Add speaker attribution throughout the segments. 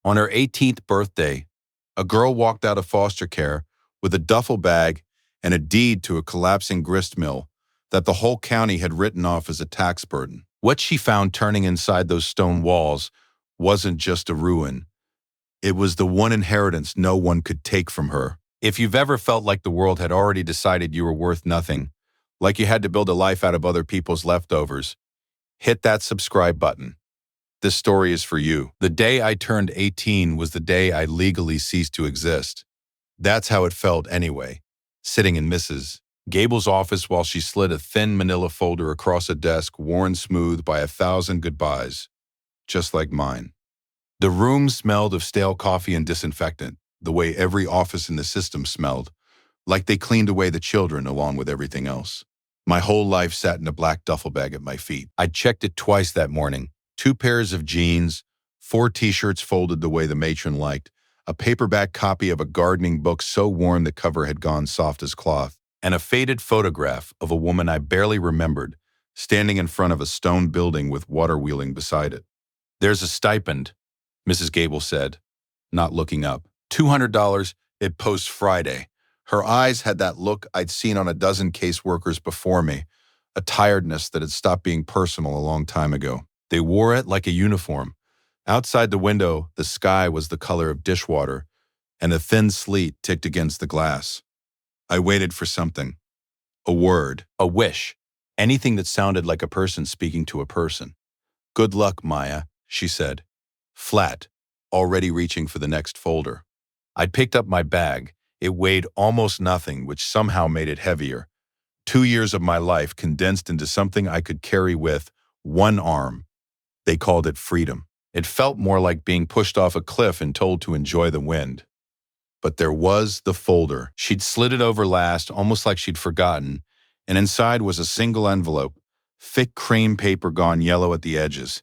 Speaker 1: On her 18th birthday, a girl walked out of foster care with a duffel bag and a deed to a collapsing grist mill that the whole county had written off as a tax burden. What she found turning inside those stone walls wasn't just a ruin. It was the one inheritance no one could take from her. If you've ever felt like the world had already decided you were worth nothing, like you had to build a life out of other people's leftovers, hit that subscribe button. This story is for you. The day I turned 18 was the day I legally ceased to exist. That's how it felt anyway, sitting in Mrs. Gable's office while she slid a thin manila folder across a desk worn smooth by 1,000 goodbyes, just like mine. The room smelled of stale coffee and disinfectant, the way every office in the system smelled, like they cleaned away the children along with everything else. My whole life sat in a black duffel bag at my feet. I'd checked it twice that morning. 2 pairs of jeans, 4 t-shirts folded the way the matron liked, a paperback copy of a gardening book so worn the cover had gone soft as cloth, and a faded photograph of a woman I barely remembered, standing in front of a stone building with water wheeling beside it. "There's a stipend," Mrs. Gable said, not looking up. $200, it posts Friday. Her eyes had that look I'd seen on a dozen caseworkers before me, a tiredness that had stopped being personal a long time ago. They wore it like a uniform. Outside the window, the sky was the color of dishwater, and a thin sleet ticked against the glass. I waited for something. A word. A wish. Anything that sounded like a person speaking to a person. "Good luck, Maya," she said. Flat, already reaching for the next folder. I picked up my bag. It weighed almost nothing, which somehow made it heavier. 2 years of my life condensed into something I could carry with one arm. They called it freedom. It felt more like being pushed off a cliff and told to enjoy the wind. But there was the folder. She'd slid it over last, almost like she'd forgotten, and inside was a single envelope, thick cream paper gone yellow at the edges.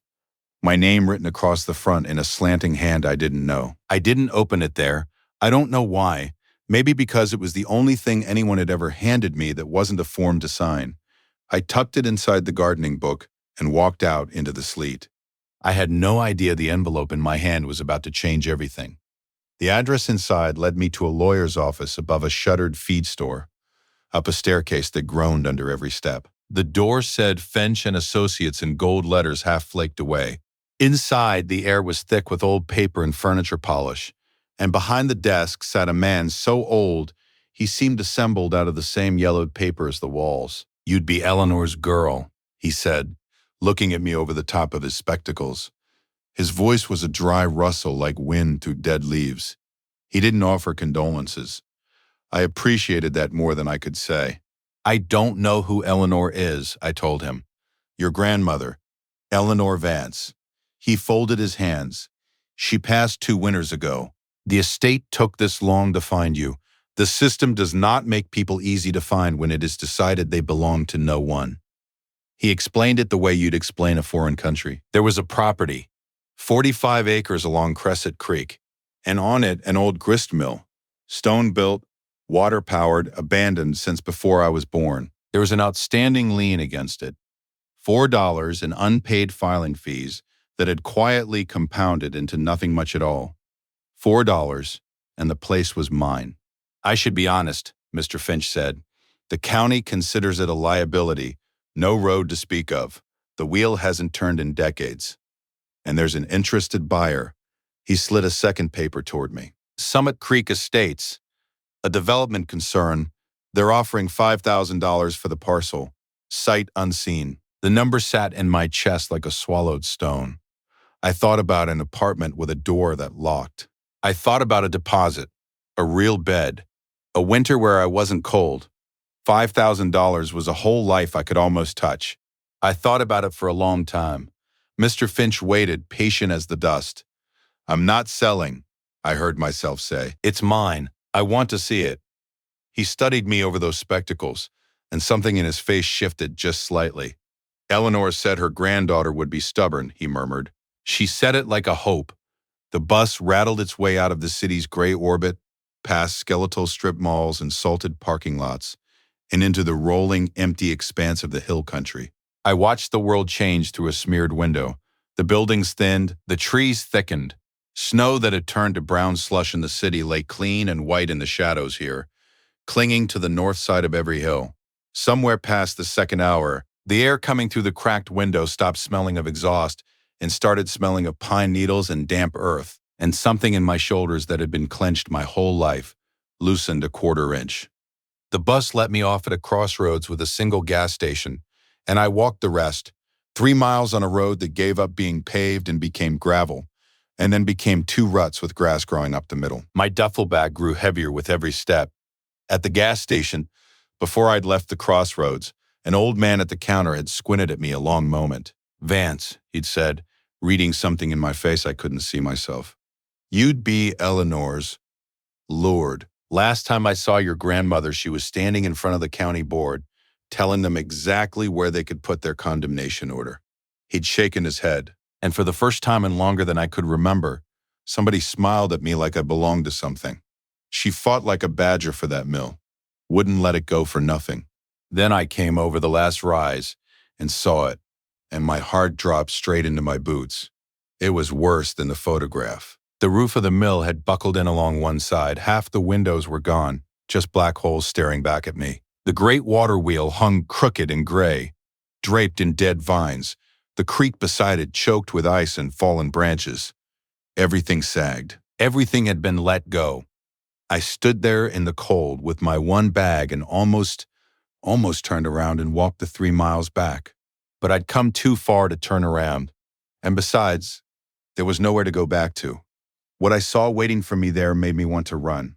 Speaker 1: My name written across the front in a slanting hand I didn't know. I didn't open it there. I don't know why. Maybe because it was the only thing anyone had ever handed me that wasn't a form to sign. I tucked it inside the gardening book and walked out into the sleet. I had no idea the envelope in my hand was about to change everything. The address inside led me to a lawyer's office above a shuttered feed store, up a staircase that groaned under every step. The door said Finch and Associates in gold letters half flaked away. Inside, the air was thick with old paper and furniture polish, and behind the desk sat a man so old he seemed assembled out of the same yellowed paper as the walls. "You'd be Eleanor's girl," he said, looking at me over the top of his spectacles. His voice was a dry rustle like wind through dead leaves. He didn't offer condolences. I appreciated that more than I could say. "I don't know who Eleanor is," I told him. "Your grandmother, Eleanor Vance." He folded his hands. "She passed 2 winters ago. The estate took this long to find you. The system does not make people easy to find when it is decided they belong to no one." He explained it the way you'd explain a foreign country. There was a property, 45 acres along Crescent Creek, and on it an old grist mill, stone-built, water-powered, abandoned since before I was born. There was an outstanding lien against it, $4 in unpaid filing fees that had quietly compounded into nothing much at all. $4, and the place was mine. "I should be honest," Mr. Finch said. "The county considers it a liability, no road to speak of. The wheel hasn't turned in decades. And there's an interested buyer." He slid a second paper toward me. "Summit Creek Estates, a development concern. They're offering $5,000 for the parcel. Sight unseen." The number sat in my chest like a swallowed stone. I thought about an apartment with a door that locked. I thought about a deposit, a real bed, a winter where I wasn't cold. $5,000 was a whole life I could almost touch. I thought about it for a long time. Mr. Finch waited, patient as the dust. "I'm not selling," I heard myself say. "It's mine. I want to see it." He studied me over those spectacles, and something in his face shifted just slightly. "Eleanor said her granddaughter would be stubborn," he murmured. She said it like a hope. The bus rattled its way out of the city's gray orbit, past skeletal strip malls and salted parking lots, and into the rolling, empty expanse of the hill country. I watched the world change through a smeared window. The buildings thinned, the trees thickened. Snow that had turned to brown slush in the city lay clean and white in the shadows here, clinging to the north side of every hill. Somewhere past the second hour, the air coming through the cracked window stopped smelling of exhaust and started smelling of pine needles and damp earth, and something in my shoulders that had been clenched my whole life loosened a quarter inch. The bus let me off at a crossroads with a single gas station, and I walked the rest, 3 miles on a road that gave up being paved and became gravel, and then became 2 ruts with grass growing up the middle. My duffel bag grew heavier with every step. At the gas station, before I'd left the crossroads, an old man at the counter had squinted at me a long moment. "Vance," he'd said, reading something in my face I couldn't see myself. "You'd be Eleanor's Lord. Last time I saw your grandmother, she was standing in front of the county board, telling them exactly where they could put their condemnation order." He'd shaken his head, and for the first time in longer than I could remember, somebody smiled at me like I belonged to something. She fought like a badger for that mill, wouldn't let it go for nothing. Then I came over the last rise and saw it, and my heart dropped straight into my boots. It was worse than the photograph. The roof of the mill had buckled in along one side. Half the windows were gone, just black holes staring back at me. The great water wheel hung crooked and gray, draped in dead vines. The creek beside it choked with ice and fallen branches. Everything sagged. Everything had been let go. I stood there in the cold with my one bag and almost turned around and walked the 3 miles back. But I'd come too far to turn around. And besides, there was nowhere to go back to. What I saw waiting for me there made me want to run.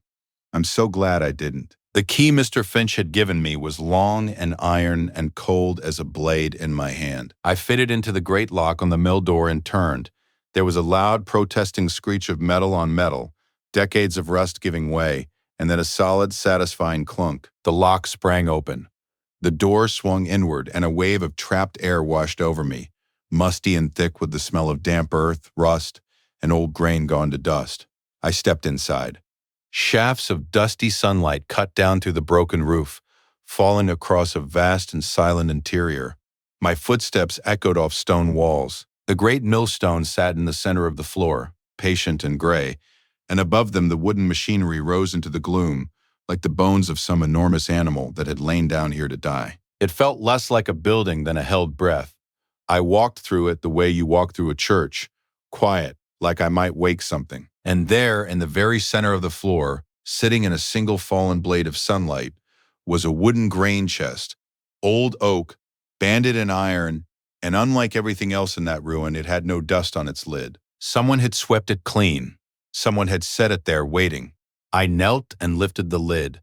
Speaker 1: I'm so glad I didn't. The key Mr. Finch had given me was long and iron and cold as a blade in my hand. I fitted into the great lock on the mill door and turned. There was a loud protesting screech of metal on metal, decades of rust giving way, and then a solid, satisfying clunk. The lock sprang open. The door swung inward, and a wave of trapped air washed over me, musty and thick with the smell of damp earth, rust, and old grain gone to dust. I stepped inside. Shafts of dusty sunlight cut down through the broken roof, falling across a vast and silent interior. My footsteps echoed off stone walls. The great millstone sat in the center of the floor, patient and gray, and above them the wooden machinery rose into the gloom, like the bones of some enormous animal that had lain down here to die. It felt less like a building than a held breath. I walked through it the way you walk through a church, quiet, like I might wake something. And there, in the very center of the floor, sitting in a single fallen blade of sunlight, was a wooden grain chest, old oak, banded in iron, and unlike everything else in that ruin, it had no dust on its lid. Someone had swept it clean. Someone had set it there waiting. I knelt and lifted the lid.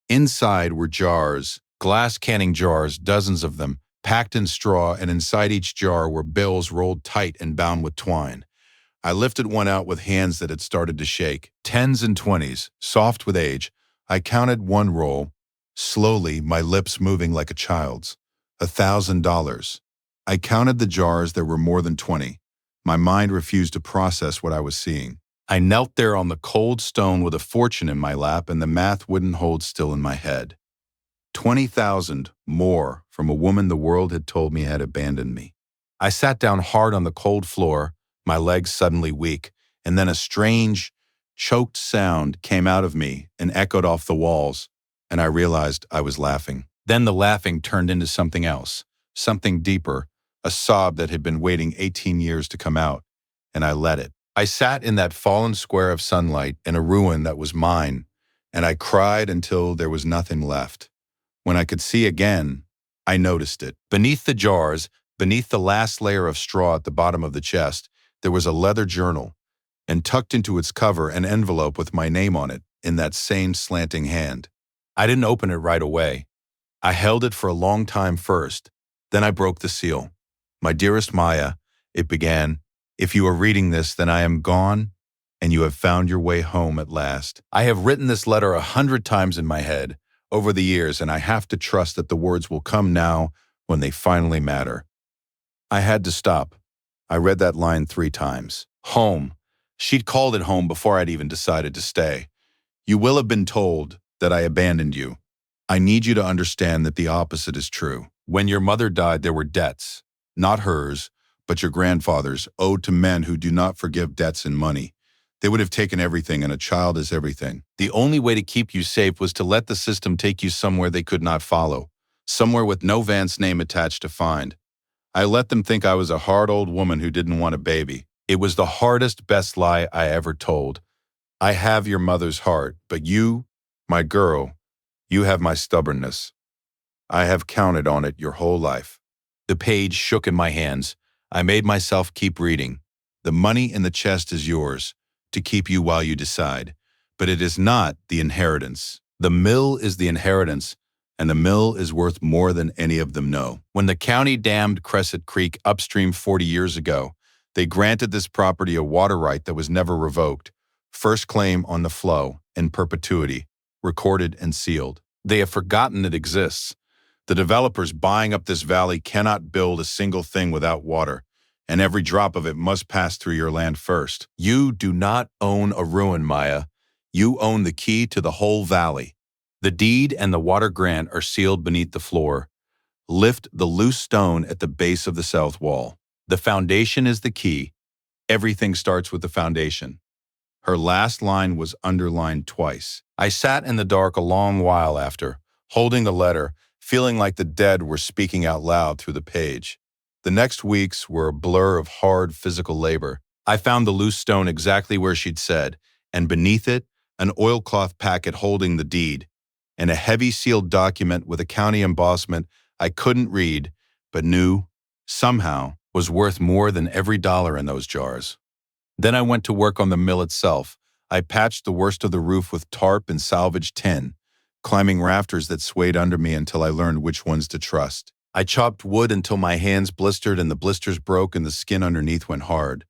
Speaker 1: Inside were jars, glass canning jars, dozens of them, packed in straw, and inside each jar were bills rolled tight and bound with twine. I lifted one out with hands that had started to shake. 10s and 20s, soft with age. I counted one roll, slowly, my lips moving like a child's. $1,000. I counted the jars, there were more than 20. My mind refused to process what I was seeing. I knelt there on the cold stone with a fortune in my lap, and the math wouldn't hold still in my head. 20,000 more from a woman the world had told me had abandoned me. I sat down hard on the cold floor, my legs suddenly weak, and then a strange, choked sound came out of me and echoed off the walls, and I realized I was laughing. Then the laughing turned into something else, something deeper, a sob that had been waiting 18 years to come out, and I let it. I sat in that fallen square of sunlight in a ruin that was mine, and I cried until there was nothing left. When I could see again, I noticed it. Beneath the jars, beneath the last layer of straw at the bottom of the chest, there was a leather journal, and tucked into its cover an envelope with my name on it in that same slanting hand. I didn't open it right away. I held it for a long time first. Then I broke the seal. "My dearest Maya," it began, "if you are reading this, then I am gone, and you have found your way home at last. I have written this letter 100 times in my head over the years, and I have to trust that the words will come now when they finally matter." I had to stop. I read that line 3 times. Home. She'd called it home before I'd even decided to stay. "You will have been told that I abandoned you. I need you to understand that the opposite is true. When your mother died, there were debts, not hers, but your grandfather's, owed to men who do not forgive debts in money. They would have taken everything, and a child is everything. The only way to keep you safe was to let the system take you somewhere they could not follow, somewhere with no Vance name attached to find. I let them think I was a hard old woman who didn't want a baby. It was the hardest, best lie I ever told. I have your mother's heart, but you, my girl, you have my stubbornness. I have counted on it your whole life. The page shook in my hands. I made myself keep reading. The money in the chest is yours, to keep you while you decide. But it is not the inheritance. The mill is the inheritance, and the mill is worth more than any of them know. When the county dammed Crescent Creek upstream 40 years ago, they granted this property a water right that was never revoked, first claim on the flow, in perpetuity, recorded and sealed. They have forgotten it exists. The developers buying up this valley cannot build a single thing without water, and every drop of it must pass through your land first. You do not own a ruin, Maya. You own the key to the whole valley. The deed and the water grant are sealed beneath the floor. Lift the loose stone at the base of the south wall. The foundation is the key. Everything starts with the foundation. Her last line was underlined twice. I sat in the dark a long while after, holding the letter, feeling like the dead were speaking out loud through the page. The next weeks were a blur of hard physical labor. I found the loose stone exactly where she'd said, and beneath it, an oilcloth packet holding the deed, and a heavy sealed document with a county embossment I couldn't read, but knew, somehow, was worth more than every dollar in those jars. Then I went to work on the mill itself. I patched the worst of the roof with tarp and salvaged tin, climbing rafters that swayed under me until I learned which ones to trust. I chopped wood until my hands blistered and the blisters broke and the skin underneath went hard.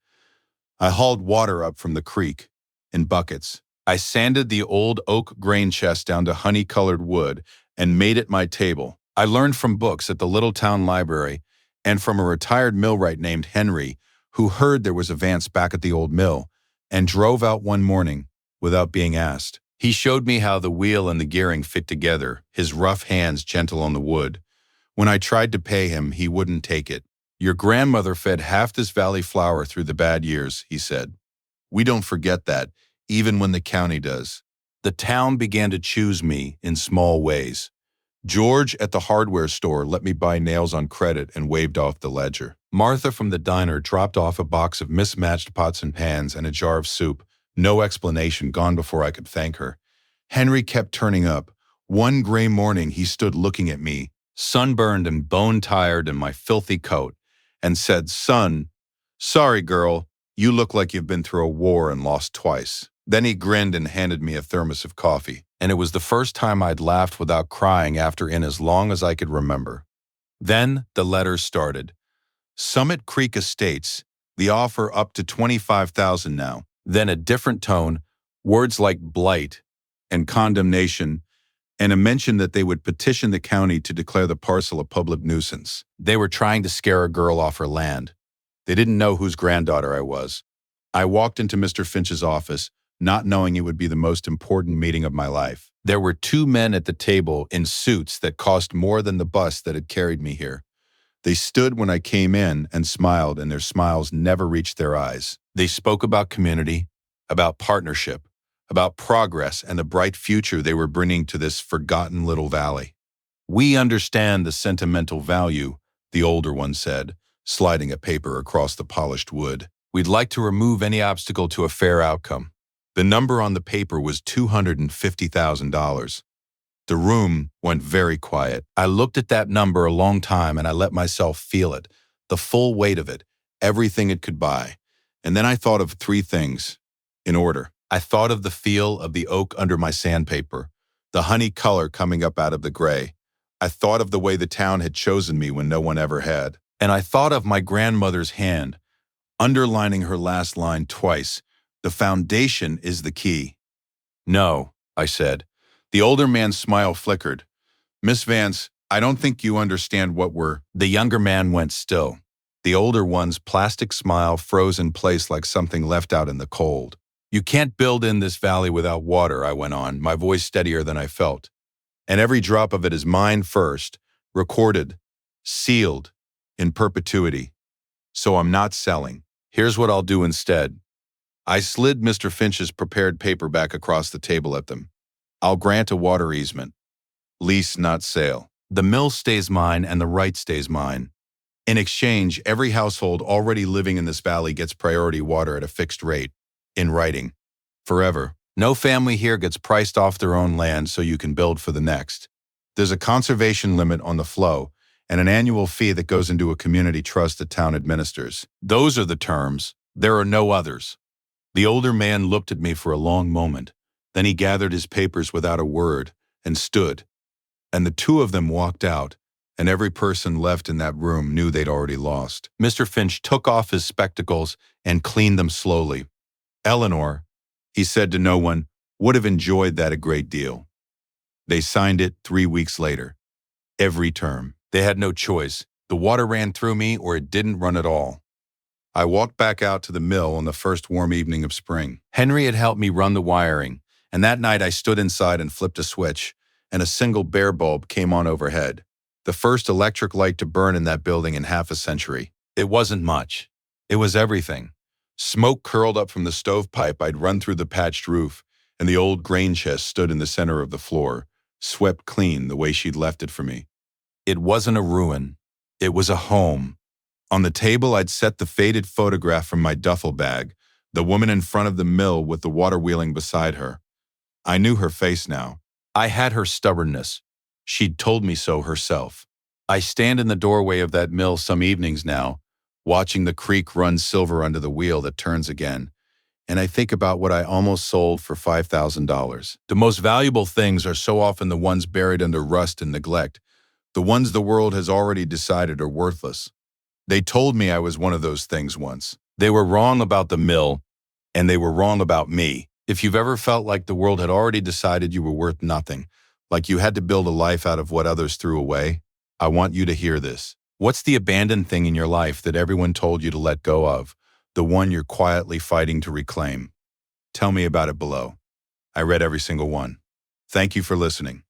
Speaker 1: I hauled water up from the creek in buckets. I sanded the old oak grain chest down to honey-colored wood and made it my table. I learned from books at the little town library and from a retired millwright named Henry, who heard there was a Vance back at the old mill and drove out one morning without being asked. He showed me how the wheel and the gearing fit together, his rough hands gentle on the wood. When I tried to pay him, he wouldn't take it. Your grandmother fed half this valley flour through the bad years, he said. We don't forget that, even when the county does. The town began to choose me in small ways. George at the hardware store let me buy nails on credit and waved off the ledger. Martha from the diner dropped off a box of mismatched pots and pans and a jar of soup, no explanation gone before I could thank her. Henry kept turning up. One gray morning he stood looking at me, sunburned and bone-tired in my filthy coat, and said, Son, sorry girl, you look like you've been through a war and lost twice. Then he grinned and handed me a thermos of coffee, and it was the first time I'd laughed without crying after in as long as I could remember. Then the letters started. Summit Creek Estates, the offer up to $25,000 now. Then a different tone, words like blight and condemnation, and a mention that they would petition the county to declare the parcel a public nuisance. They were trying to scare a girl off her land. They didn't know whose granddaughter I was. I walked into Mr. Finch's office, not knowing it would be the most important meeting of my life. There were two men at the table in suits that cost more than the bus that had carried me here. They stood when I came in and smiled, and their smiles never reached their eyes. They spoke about community, about partnership, about progress and the bright future they were bringing to this forgotten little valley. We understand the sentimental value, the older one said, sliding a paper across the polished wood. We'd like to remove any obstacle to a fair outcome. The number on the paper was $250,000. The room went very quiet. I looked at that number a long time and I let myself feel it, the full weight of it, everything it could buy. And then I thought of three things, in order. I thought of the feel of the oak under my sandpaper, the honey color coming up out of the gray. I thought of the way the town had chosen me when no one ever had. And I thought of my grandmother's hand, underlining her last line twice. The foundation is the key. No, I said. The older man's smile flickered. Miss Vance, I don't think you understand what we're... The younger man went still. The older one's plastic smile froze in place like something left out in the cold. You can't build in this valley without water, I went on, my voice steadier than I felt. And every drop of it is mine first, recorded, sealed, in perpetuity. So I'm not selling. Here's what I'll do instead. I slid Mr. Finch's prepared paperback across the table at them. I'll grant a water easement. Lease, not sale. The mill stays mine and the right stays mine. In exchange, every household already living in this valley gets priority water at a fixed rate, in writing, forever. No family here gets priced off their own land so you can build for the next. There's a conservation limit on the flow and an annual fee that goes into a community trust the town administers. Those are the terms. There are no others. The older man looked at me for a long moment. Then he gathered his papers without a word and stood. And the two of them walked out, and every person left in that room knew they'd already lost. Mr. Finch took off his spectacles and cleaned them slowly. Eleanor, he said to no one, would have enjoyed that a great deal. They signed it 3 weeks later. Every term. They had no choice. The water ran through me or it didn't run at all. I walked back out to the mill on the first warm evening of spring. Henry had helped me run the wiring, and that night I stood inside and flipped a switch, and a single bare bulb came on overhead. The first electric light to burn in that building in half a century. It wasn't much. It was everything. Smoke curled up from the stovepipe I'd run through the patched roof, and the old grain chest stood in the center of the floor, swept clean the way she'd left it for me. It wasn't a ruin. It was a home. On the table, I'd set the faded photograph from my duffel bag, the woman in front of the mill with the water wheeling beside her. I knew her face now. I had her stubbornness. She'd told me so herself. I stand in the doorway of that mill some evenings now, watching the creek run silver under the wheel that turns again, and I think about what I almost sold for $5,000. The most valuable things are so often the ones buried under rust and neglect, the ones the world has already decided are worthless. They told me I was one of those things once. They were wrong about the mill, and they were wrong about me. If you've ever felt like the world had already decided you were worth nothing, like you had to build a life out of what others threw away, I want you to hear this. What's the abandoned thing in your life that everyone told you to let go of, the one you're quietly fighting to reclaim? Tell me about it below. I read every single one. Thank you for listening.